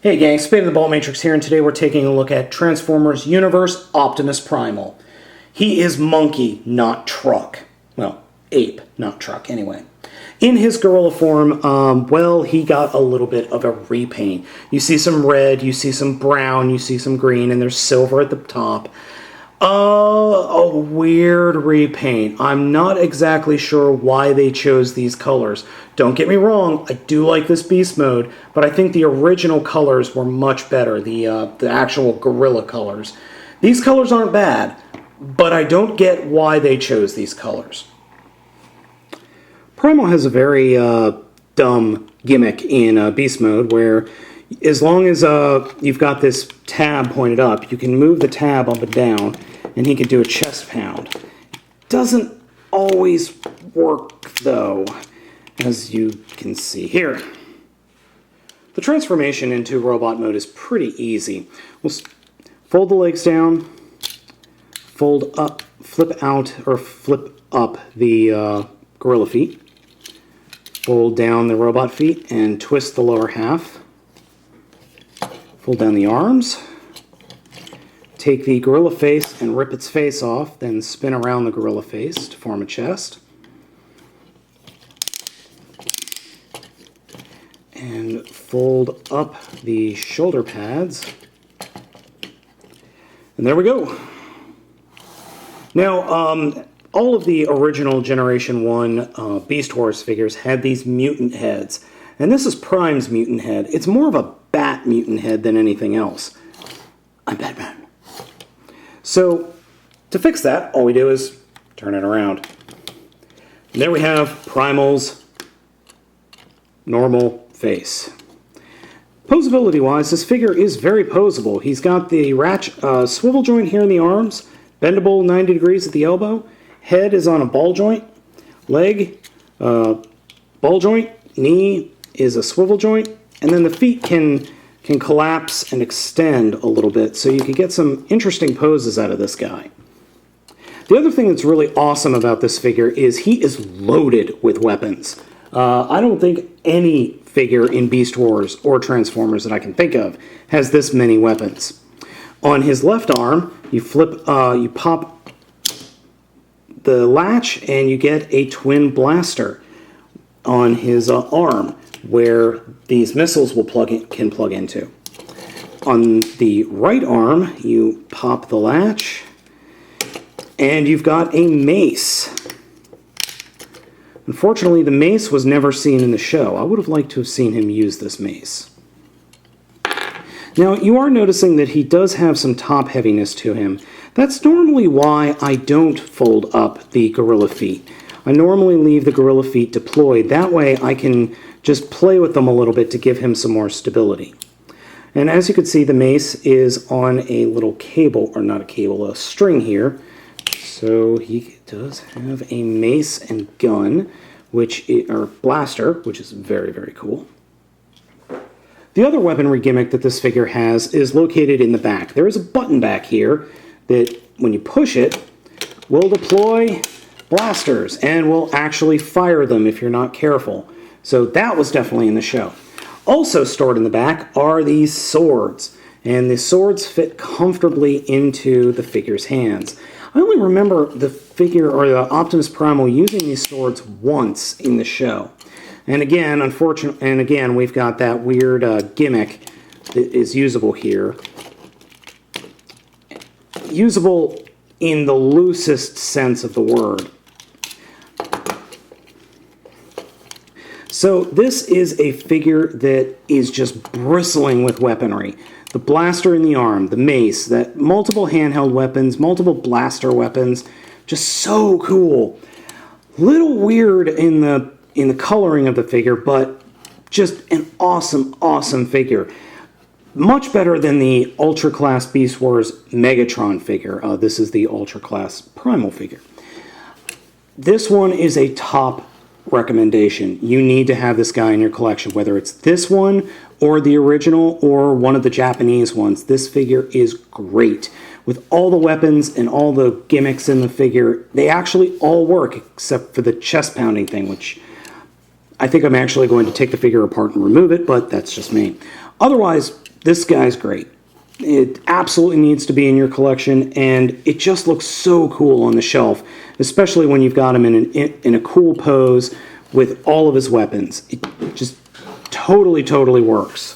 Hey gang, Spade of the Baltmatrix here, and today we're taking a look at Transformers Universe Optimus Primal. He is monkey, not truck. Well, ape, not truck, anyway. In his gorilla form, well, he got a little bit of a repaint. You see some red, you see some brown, you see some green, and there's silver at the top. A weird repaint. I'm not exactly sure why they chose these colors. Don't get me wrong, I do like this beast mode, but I think the original colors were much better, the actual gorilla colors. These colors aren't bad, but I don't get why they chose these colors. Primal has a very dumb gimmick in beast mode where as long as you've got this tab pointed up, you can move the tab up and down, and he can do a chest pound. Doesn't always work, though, as you can see here. The transformation into robot mode is pretty easy. We'll fold the legs down, fold up, flip out, or flip up the gorilla feet, fold down the robot feet, and twist the lower half. Fold down the arms, take the gorilla face and rip its face off, then spin around the gorilla face to form a chest. And fold up the shoulder pads. And there we go. Now, all of the original Generation 1 Beast Horse figures had these mutant heads. And this is Prime's mutant head. It's more of a bat mutant head than anything else. I'm Batman. So, to fix that, all we do is turn it around. And there we have Primal's normal face. Posability-wise, this figure is very posable. He's got the swivel joint here in the arms, bendable 90 degrees at the elbow, head is on a ball joint, leg, ball joint, knee is a swivel joint, and then the feet can collapse and extend a little bit, so you can get some interesting poses out of this guy. The other thing that's really awesome about this figure is he is loaded with weapons. I don't think any figure in Beast Wars or Transformers that I can think of has this many weapons. On his left arm, you pop the latch and you get a twin blaster on his arm, where these missiles can plug into. On the right arm, you pop the latch, and you've got a mace. Unfortunately, the mace was never seen in the show. I would have liked to have seen him use this mace. Now, you are noticing that he does have some top heaviness to him. That's normally why I don't fold up the gorilla feet. I normally leave the gorilla feet deployed. That way I can just play with them a little bit to give him some more stability. And as you can see, the mace is on a little cable, or not a cable, a string here. So he does have a mace and gun, or blaster, which is very, very cool. The other weaponry gimmick that this figure has is located in the back. There is a button back here that, when you push it, will deploy blasters and will actually fire them if you're not careful. So that was definitely in the show. Also stored in the back are these swords, and the swords fit comfortably into the figure's hands. I only remember the figure, or the Optimus Primal, using these swords once in the show. And again, we've got that weird gimmick that is usable here. Usable in the loosest sense of the word. So this is a figure that is just bristling with weaponry. The blaster in the arm, the mace, that multiple handheld weapons, multiple blaster weapons, just so cool. Little weird in the coloring of the figure, but just an awesome, awesome figure. Much better than the Ultra Class Beast Wars Megatron figure. This is the Ultra Class Primal figure. This one is a top recommendation. You need to have this guy in your collection, whether it's this one or the original or one of the Japanese ones. This figure is great. With all the weapons and all the gimmicks in the figure, they actually all work except for the chest pounding thing, which I think I'm actually going to take the figure apart and remove it, but that's just me. Otherwise, this guy's great. It absolutely needs to be in your collection, and it just looks so cool on the shelf, especially when you've got him in a cool pose with all of his weapons. It just totally works.